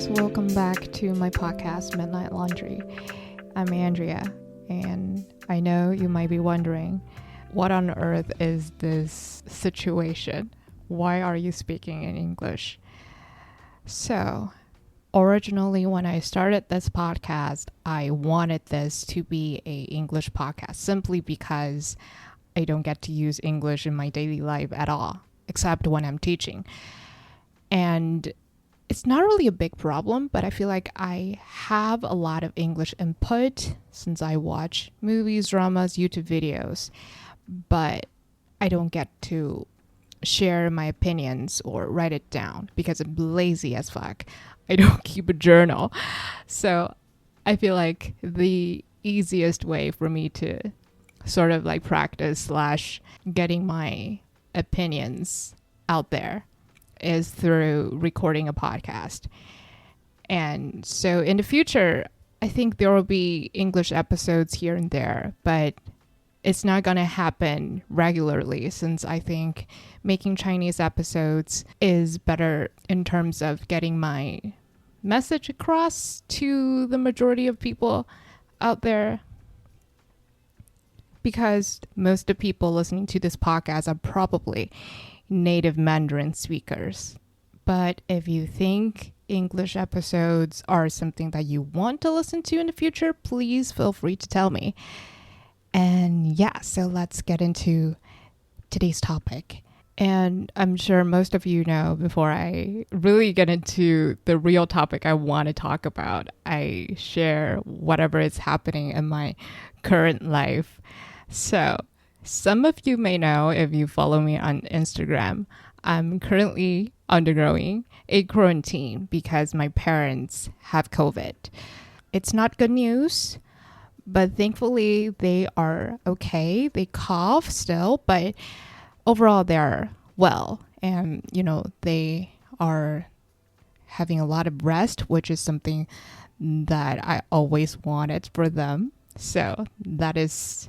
guys, welcome back to my podcast, Midnight Laundry. I'm Andrea, and I know you might be wondering, what on earth is this situation? Why are you speaking in English? So, originally when I started this podcast, I wanted this to be an English podcast simply because I don't get to use English in my daily life at all, except when I'm teaching. And it's not really a big problem, but I feel like I have a lot of English input since I watch movies, dramas, YouTube videos, but I don't get to share my opinions or write it down because I'm lazy as fuck. I don't keep a journal. So I feel like the easiest way for me to sort of like practice / getting my opinions out there is through recording a podcast. And so in the future, I think there will be English episodes here and there, but it's not going to happen regularly since I think making Chinese episodes is better in terms of getting my message across to the majority of people out there. Because most of the people listening to this podcast are probably native Mandarin speakers. But if you think English episodes are something that you want to listen to in the future, please feel free to tell me. And yeah, so let's get into today's topic. And I'm sure most of you know, before I really get into the real topic I want to talk about, I share whatever is happening in my current life. So some of you may know if you follow me on Instagram, I'm currently undergoing a quarantine because my parents have COVID. It's not good news, but thankfully they are okay. They cough still, but overall they're well. And, they are having a lot of rest, which is something that I always wanted for them. So that is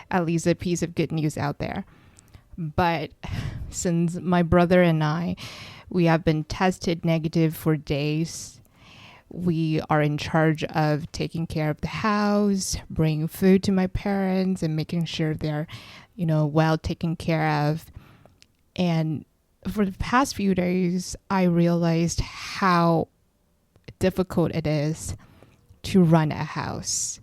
at least a piece of good news out there. But since my brother and we have been tested negative for days, we are in charge of taking care of the house, bringing food to my parents, and making sure they're, well taken care of. And for the past few days, I realized how difficult it is to run a house.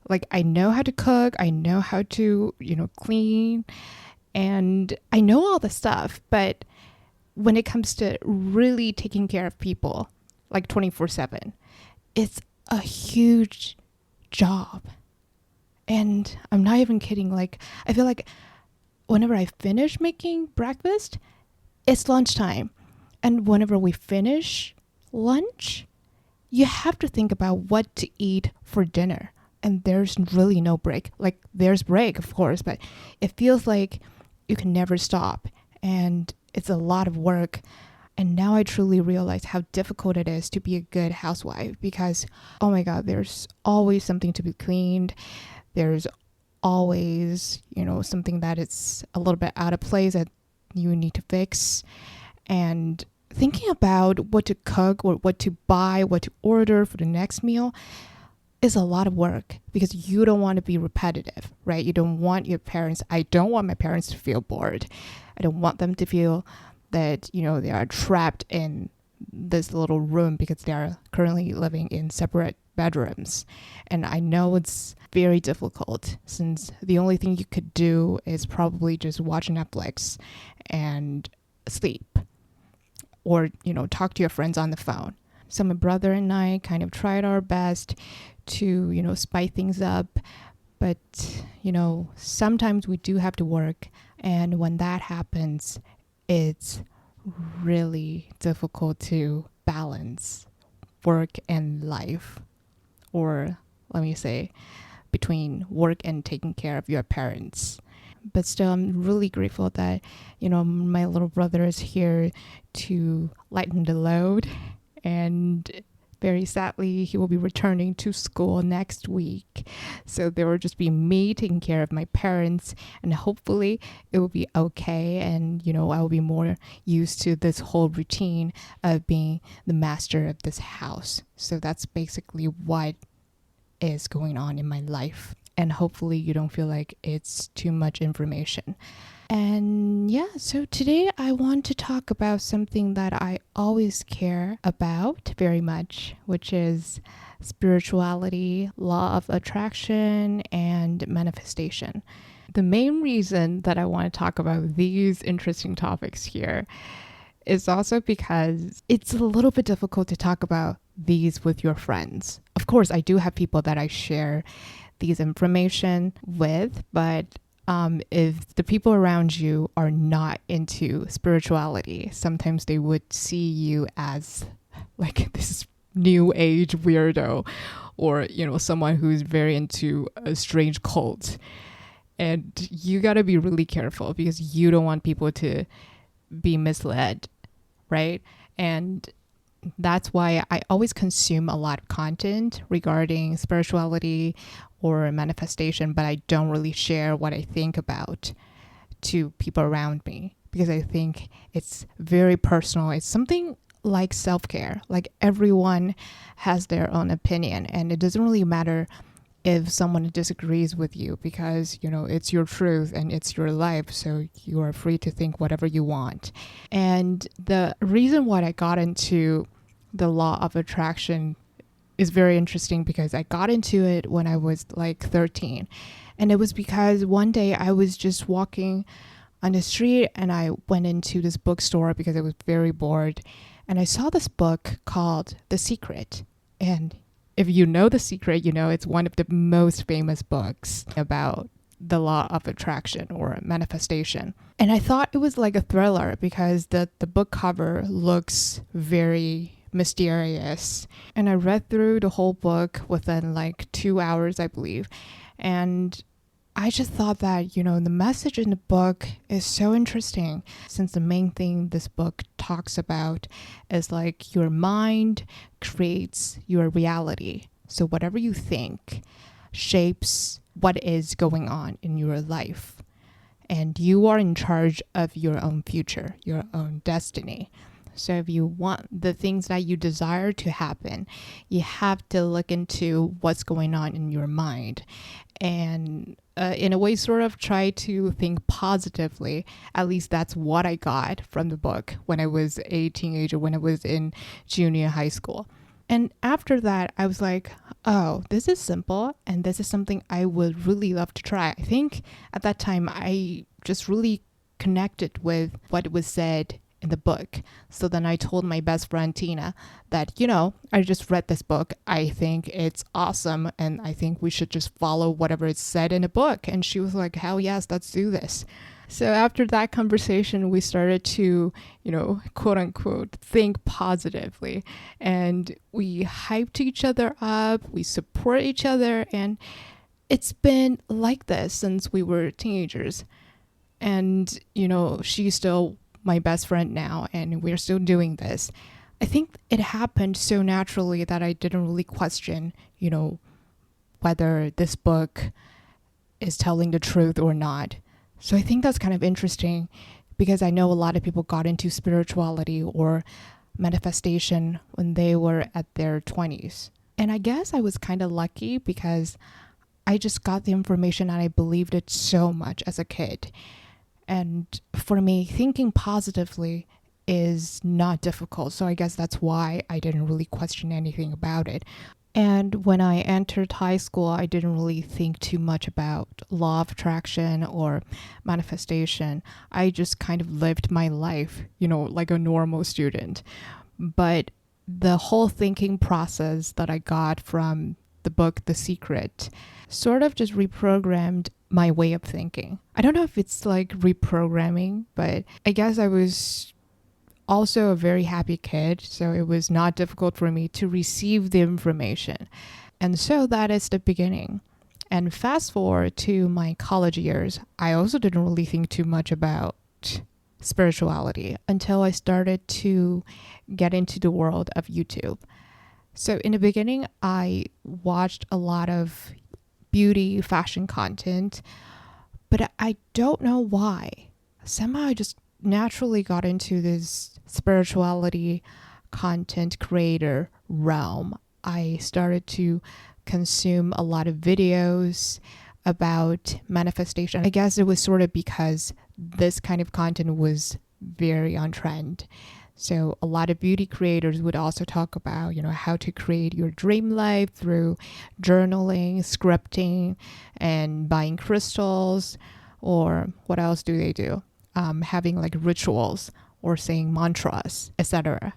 Like, I know how to cook, I know how to, clean, and I know all the stuff. But when it comes to really taking care of people, like 24/7, it's a huge job. And I'm not even kidding. Like, I feel like whenever I finish making breakfast, it's lunchtime. And whenever we finish lunch, you have to think about what to eat for dinner. And there's really no break. Like, there's break, of course, but it feels like you can never stop. And it's a lot of work. And now I truly realize how difficult it is to be a good housewife because, oh my God, there's always something to be cleaned. There's always, something that is a little bit out of place that you need to fix. And thinking about what to cook or what to buy, what to order for the next meal is a lot of work because you don't want to be repetitive, right? I don't want my parents to feel bored. I don't want them to feel that, they are trapped in this little room because they are currently living in separate bedrooms. And I know it's very difficult since the only thing you could do is probably just watch Netflix and sleep or, talk to your friends on the phone. So my brother and I kind of tried our best to, spice things up. But, sometimes we do have to work. And when that happens, it's really difficult to balance work and life. Or let me say, between work and taking care of your parents. But still, I'm really grateful that, my little brother is here to lighten the load and very sadly, he will be returning to school next week. So there will just be me taking care of my parents, and hopefully it will be okay. And, I will be more used to this whole routine of being the master of this house. So that's basically what is going on in my life. And hopefully you don't feel like it's too much information. And yeah, so today I want to talk about something that I always care about very much, which is spirituality, law of attraction, and manifestation. The main reason that I want to talk about these interesting topics here is also because it's a little bit difficult to talk about these with your friends. Of course, I do have people that I share these information with, but if the people around you are not into spirituality, sometimes they would see you as like this new age weirdo, or someone who's very into a strange cult. And you got to be really careful because you don't want people to be misled, right? And that's why I always consume a lot of content regarding spirituality or manifestation, but I don't really share what I think about to people around me because I think it's very personal. It's something like self-care. Like everyone has their own opinion, and it doesn't really matter if someone disagrees with you because, it's your truth and it's your life. So you are free to think whatever you want. And the reason why I got into the law of attraction is very interesting because I got into it when I was like 13. And it was because one day I was just walking on the street and I went into this bookstore because I was very bored. And I saw this book called The Secret. And if you know The Secret, it's one of the most famous books about the law of attraction or manifestation. And I thought it was like a thriller because the book cover looks very mysterious. And I read through the whole book within like 2 hours, I believe. And I just thought that, the message in the book is so interesting since the main thing this book talks about is like your mind creates your reality. So whatever you think shapes what is going on in your life. And you are in charge of your own future, your own destiny. So if you want the things that you desire to happen, you have to look into what's going on in your mind and in a way sort of try to think positively. At least that's what I got from the book when I was a teenager, when I was in junior high school. And after that, I was like, oh, this is simple and this is something I would really love to try. I think at that time, I just really connected with what was said in the book. So then I told my best friend Tina that, I just read this book. I think it's awesome. And I think we should just follow whatever is said in the book. And she was like, hell yes, let's do this. So after that conversation, we started to, quote unquote, think positively. And we hyped each other up. We support each other. And it's been like this since we were teenagers. And, she's still my best friend now, and we're still doing this. I think it happened so naturally that I didn't really question, whether this book is telling the truth or not. So I think that's kind of interesting because I know a lot of people got into spirituality or manifestation when they were at their 20s. And I guess I was kind of lucky because I just got the information and I believed it so much as a kid. And for me, thinking positively is not difficult. So I guess that's why I didn't really question anything about it. And when I entered high school, I didn't really think too much about law of attraction or manifestation. I just kind of lived my life, like a normal student. But the whole thinking process that I got from the book, The Secret, sort of just reprogrammed my way of thinking. I don't know if it's like reprogramming, but I guess I was also a very happy kid, so it was not difficult for me to receive the information. And so that is the beginning. And fast forward to my college years, I also didn't really think too much about spirituality until I started to get into the world of YouTube. So in the beginning, I watched a lot of beauty fashion content, but I don't know why. Somehow I just naturally got into this spirituality content creator realm. I started to consume a lot of videos about manifestation. I guess it was sort of because this kind of content was very on trend. So a lot of beauty creators would also talk about, how to create your dream life through journaling, scripting, and buying crystals. Or what else do they do? Having like rituals or saying mantras, etc.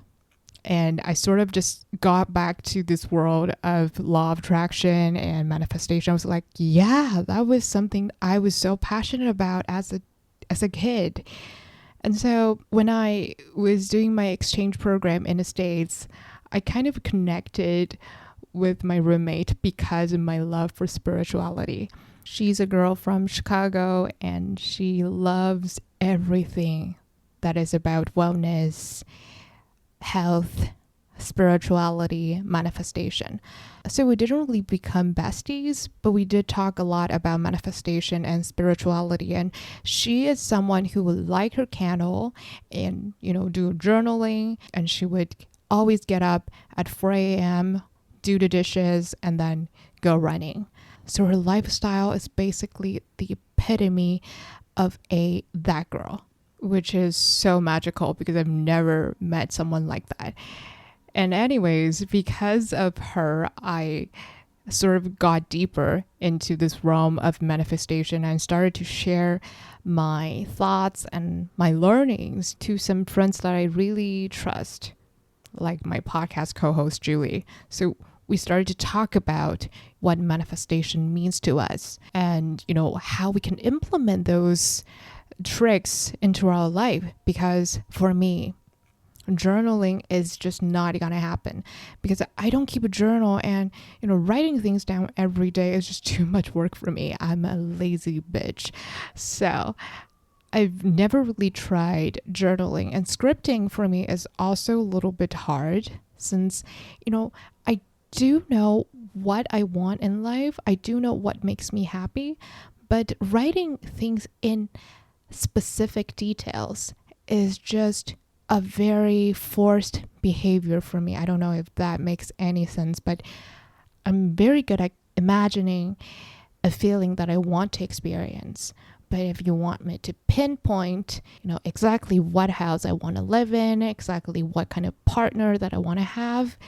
And I sort of just got back to this world of law of attraction and manifestation. I was like, yeah, that was something I was so passionate about as a kid. And so when I was doing my exchange program in the States, I kind of connected with my roommate because of my love for spirituality. She's a girl from Chicago and she loves everything that is about wellness, health, spirituality, manifestation. So we didn't really become besties, but we did talk a lot about manifestation and spirituality. And she is someone who would light her candle and, do journaling. And she would always get up at 4 a.m., do the dishes, and then go running. So her lifestyle is basically the epitome of that girl, which is so magical because I've never met someone like that. And anyways, because of her, I sort of got deeper into this realm of manifestation and started to share my thoughts and my learnings to some friends that I really trust, like my podcast co-host, Julie. So we started to talk about what manifestation means to us and, how we can implement those tricks into our life. Because for me, journaling is just not gonna happen because I don't keep a journal, and writing things down every day is just too much work for me. I'm a lazy bitch. So I've never really tried journaling, and scripting for me is also a little bit hard since I do know what I want in life. I do know what makes me happy, but writing things in specific details is just a very forced behavior for me. I don't know if that makes any sense, but I'm very good at imagining a feeling that I want to experience. But if you want me to pinpoint, exactly what house I want to live in, exactly what kind of partner that I want to have,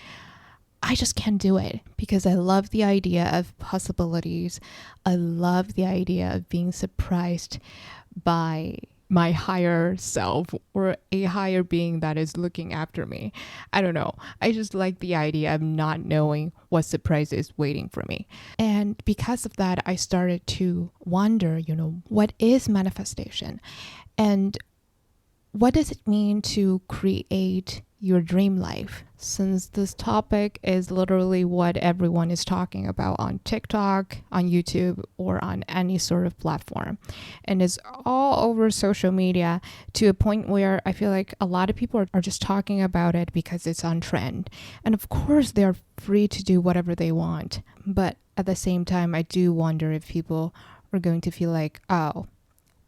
I just can't do it because I love the idea of possibilities. I love the idea of being surprised by my higher self or a higher being that is looking after me. I don't know. I just like the idea of not knowing what surprise is waiting for me. And because of that, I started to wonder, what is manifestation? And what does it mean to create your dream life? Since this topic is literally what everyone is talking about on TikTok, on YouTube, or on any sort of platform, and is all over social media to a point where I feel like a lot of people are just talking about it because it's on trend. And of course, they're free to do whatever they want. But at the same time, I do wonder if people are going to feel like, oh,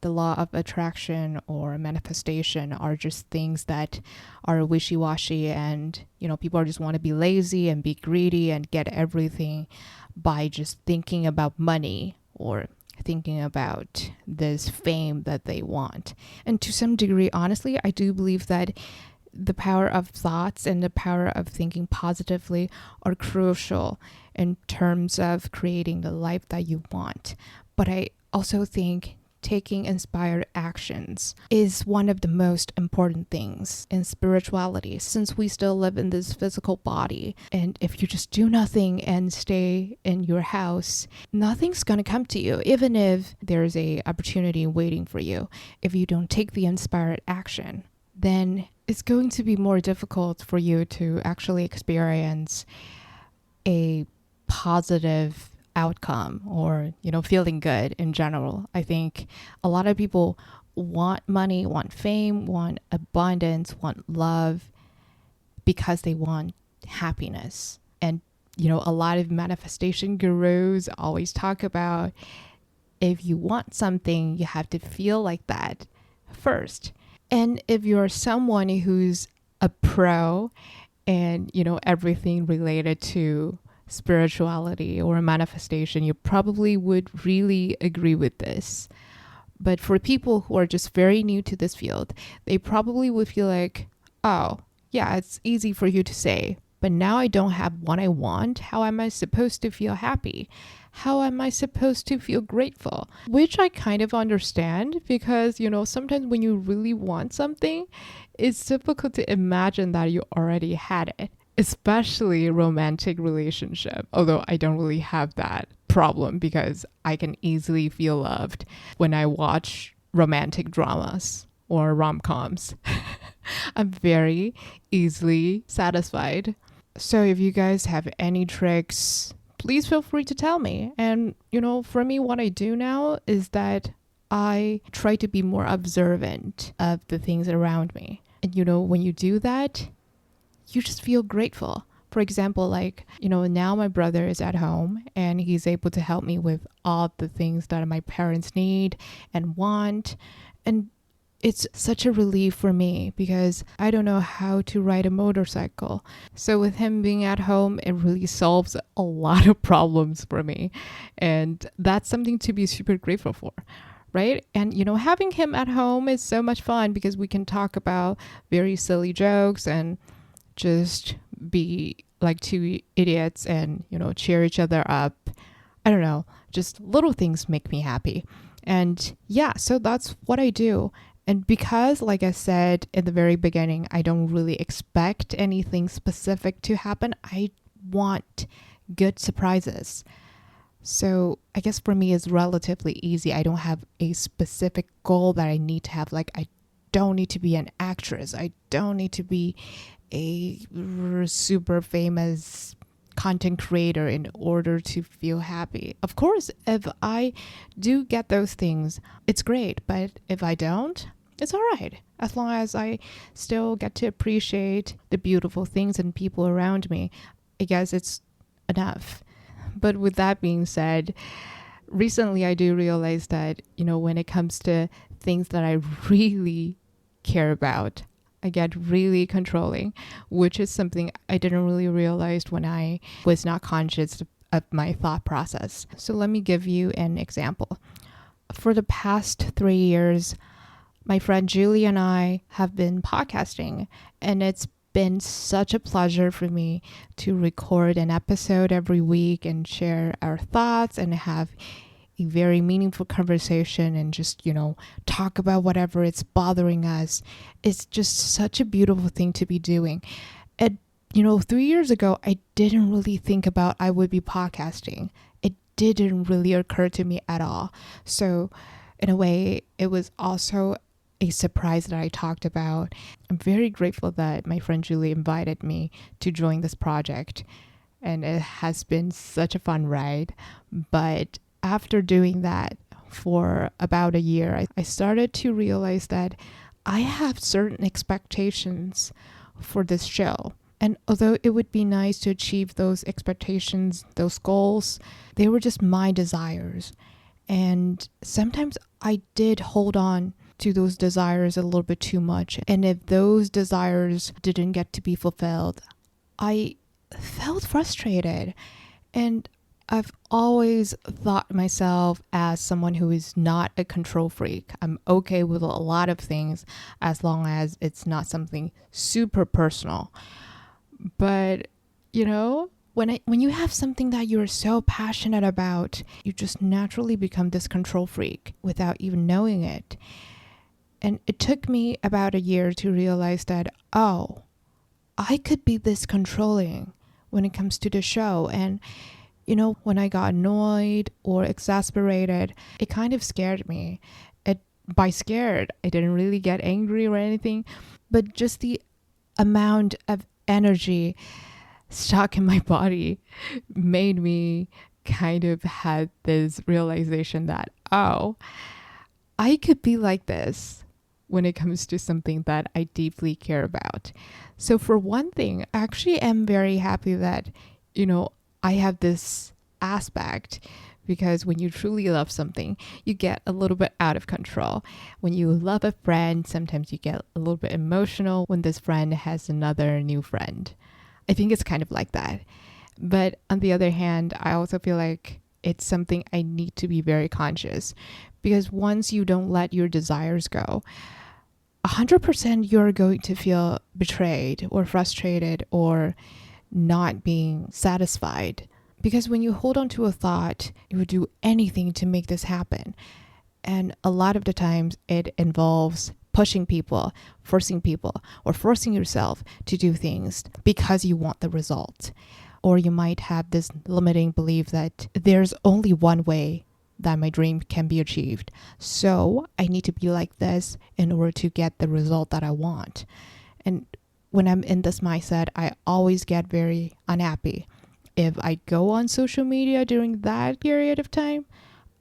the law of attraction or manifestation are just things that are wishy-washy, and people just want to be lazy and be greedy and get everything by just thinking about money or thinking about this fame that they want. And to some degree, honestly, I do believe that the power of thoughts and the power of thinking positively are crucial in terms of creating the life that you want. But I also think taking inspired actions is one of the most important things in spirituality, since we still live in this physical body. And if you just do nothing and stay in your house, nothing's going to come to you, even if there's a opportunity waiting for you. If you don't take the inspired action, then it's going to be more difficult for you to actually experience a positive outcome or feeling good in general. I think a lot of people want money, want fame, want abundance, want love because they want happiness. a lot of manifestation gurus always talk about if you want something, you have to feel like that first. And if you're someone who's a pro and, everything related to spirituality or manifestation, you probably would really agree with this. But for people who are just very new to this field, they probably would feel like, oh, yeah, it's easy for you to say, but now I don't have what I want. How am I supposed to feel happy? How am I supposed to feel grateful? Which I kind of understand because, sometimes when you really want something, it's difficult to imagine that you already had it, especially a romantic relationship. Although I don't really have that problem because I can easily feel loved when I watch romantic dramas or rom-coms. I'm very easily satisfied. So if you guys have any tricks, please feel free to tell me. And, for me, what I do now is that I try to be more observant of the things around me. And, when you do that, you just feel grateful. For example, now my brother is at home and he's able to help me with all the things that my parents need and want. And it's such a relief for me because I don't know how to ride a motorcycle. So with him being at home, it really solves a lot of problems for me. And that's something to be super grateful for, right? And, having him at home is so much fun because we can talk about very silly jokes and just be like two idiots and, cheer each other up. I don't know, just little things make me happy. And yeah, so that's what I do. And because, like I said in the very beginning, I don't really expect anything specific to happen, I want good surprises. So I guess for me, it's relatively easy. I don't have a specific goal that I need to have. Like, I don't need to be an actress. I don't need to be a super famous content creator in order to feel happy. Of course, if I do get those things, it's great. But if I don't, it's all right. As long as I still get to appreciate the beautiful things and people around me, I guess it's enough. But with that being said, recently I do realize that, when it comes to things that I really care about, I get really controlling, which is something I didn't really realize when I was not conscious of my thought process. So let me give you an example. For the past 3 years, my friend Julie and I have been podcasting, and it's been such a pleasure for me to record an episode every week and share our thoughts and have a very meaningful conversation and just, talk about whatever is bothering us. It's just such a beautiful thing to be doing. And, 3 years ago, I didn't really think about I would be podcasting. It didn't really occur to me at all. So in a way, it was also a surprise that I talked about. I'm very grateful that my friend Julie invited me to join this project. And it has been such a fun ride. But after doing that for about a year, I started to realize that I have certain expectations for this show. And although it would be nice to achieve those expectations, those goals, they were just my desires. And sometimes I did hold on to those desires a little bit too much. And if those desires didn't get to be fulfilled, I felt frustrated. And I've always thought myself as someone who is not a control freak. I'm okay with a lot of things as long as it's not something super personal. But, when you have something that you're so passionate about, you just naturally become this control freak without even knowing it. And it took me about a year to realize that, I could be this controlling when it comes to the show. And, when I got annoyed or exasperated, it kind of scared me. By scared, I didn't really get angry or anything, but just the amount of energy stuck in my body made me kind of had this realization that, I could be like this when it comes to something that I deeply care about. So for one thing, I actually am very happy that, I have this aspect because when you truly love something, you get a little bit out of control. When you love a friend, sometimes you get a little bit emotional when this friend has another new friend. I think it's kind of like that. But on the other hand, I also feel like it's something I need to be very conscious, because once you don't let your desires go, 100% you're going to feel betrayed or frustrated or not being satisfied. Because when you hold on to a thought, you would do anything to make this happen. And a lot of the times it involves pushing people, or forcing yourself to do things because you want the result. Or you might have this limiting belief that there's only one way that my dream can be achieved. So I need to be like this in order to get the result that I want. And when I'm in this mindset, I always get very unhappy. If I go on social media during that period of time,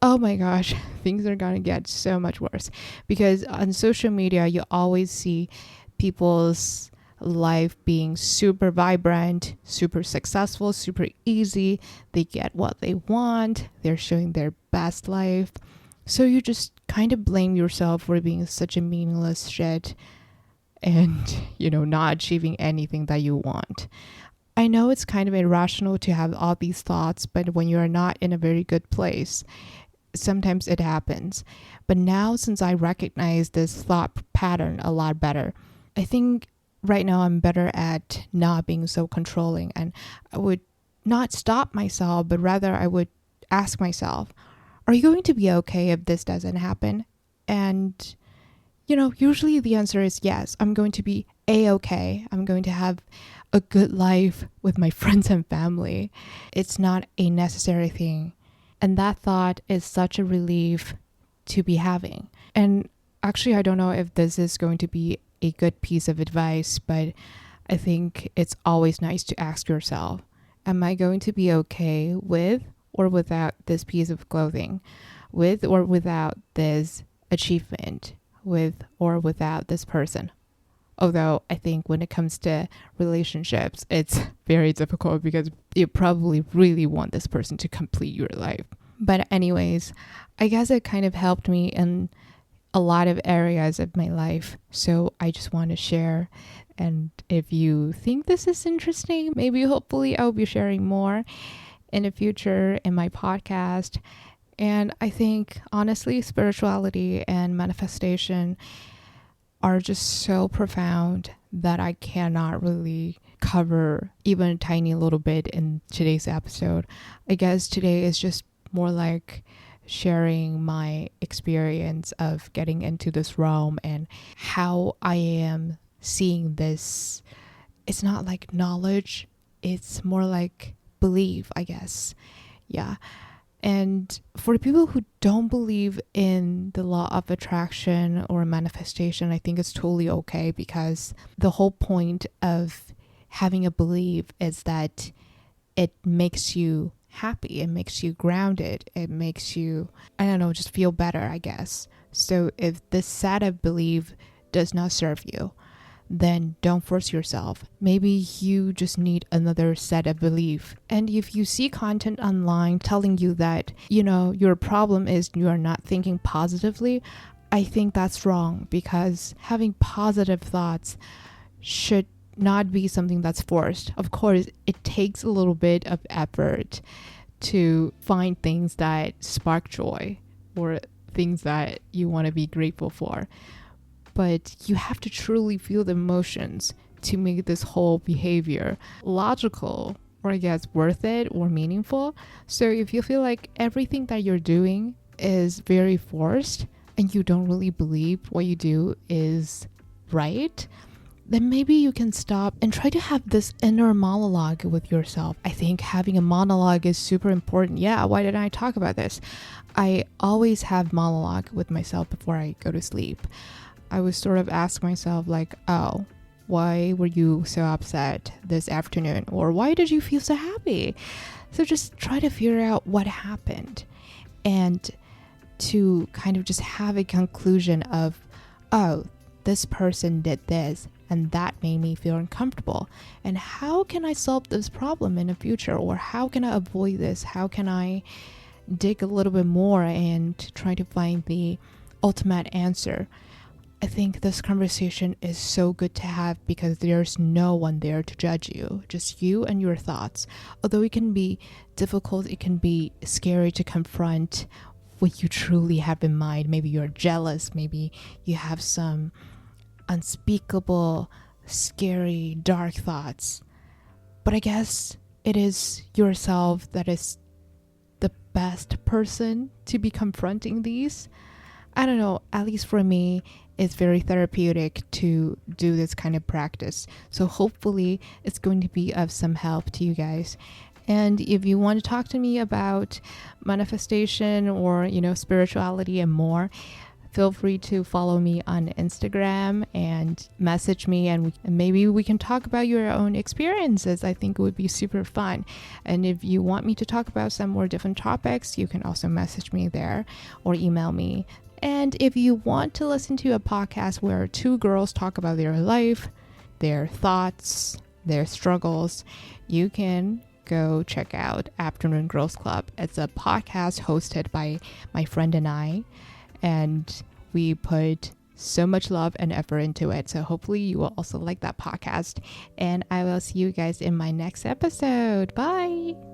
oh my gosh, things are gonna get so much worse. Because on social media, you always see people's life being super vibrant, super successful, super easy. They get what they want. They're showing their best life. So you just kind of blame yourself for being such a meaningless shit and, not achieving anything that you want. I know it's kind of irrational to have all these thoughts, but when you're not in a very good place, sometimes it happens. But now, since I recognize this thought pattern a lot better, I think right now I'm better at not being so controlling, and I would not stop myself, but rather I would ask myself, are you going to be okay if this doesn't happen? And, usually the answer is yes, I'm going to be a-okay. I'm going to have a good life with my friends and family. It's not a necessary thing. And that thought is such a relief to be having. And actually, I don't know if this is going to be a good piece of advice, but I think it's always nice to ask yourself, am I going to be okay with or without this piece of clothing, with or without this achievement, with or without this person? Although I think when it comes to relationships, it's very difficult because you probably really want this person to complete your life. But anyways, I guess it kind of helped me in a lot of areas of my life. So I just want to share. And if you think this is interesting, maybe hopefully I'll be sharing more in the future in my podcast. And I think honestly, spirituality and manifestation are just so profound that I cannot really cover even a tiny little bit in today's episode. I guess today is just more like sharing my experience of getting into this realm and how I am seeing this. It's not like knowledge, it's more like belief, I guess. Yeah. And for people who don't believe in the law of attraction or manifestation, I think it's totally okay, because the whole point of having a belief is that it makes you happy, it makes you grounded, it makes you, just feel better, I guess. So if this set of belief does not serve you, then don't force yourself. Maybe you just need another set of belief. And if you see content online telling you that, your problem is you are not thinking positively, I think that's wrong, because having positive thoughts should not be something that's forced. Of course, it takes a little bit of effort to find things that spark joy or things that you want to be grateful for. But you have to truly feel the emotions to make this whole behavior logical, or I guess worth it or meaningful. So if you feel like everything that you're doing is very forced and you don't really believe what you do is right, then maybe you can stop and try to have this inner monologue with yourself. I think having a monologue is super important. Yeah, why didn't I talk about this? I always have monologue with myself before I go to sleep. I would sort of ask myself like, oh, why were you so upset this afternoon? Or why did you feel so happy? So just try to figure out what happened and to kind of just have a conclusion of, oh, this person did this and that made me feel uncomfortable. And how can I solve this problem in the future? Or how can I avoid this? How can I dig a little bit more and try to find the ultimate answer? I think this conversation is so good to have because there's no one there to judge you, just you and your thoughts. Although it can be difficult, it can be scary to confront what you truly have in mind. Maybe you're jealous, maybe you have some unspeakable, scary, dark thoughts. But I guess it is yourself that is the best person to be confronting these. I don't know, at least for me, it's very therapeutic to do this kind of practice. So hopefully it's going to be of some help to you guys. And if you want to talk to me about manifestation or, spirituality and more, feel free to follow me on Instagram and message me, and maybe we can talk about your own experiences. I think it would be super fun. And if you want me to talk about some more different topics, you can also message me there or email me. And if you want to listen to a podcast where two girls talk about their life, their thoughts, their struggles, you can go check out Afternoon Girls Club. It's a podcast hosted by my friend and I, and we put so much love and effort into it. So hopefully you will also like that podcast. And I will see you guys in my next episode. Bye!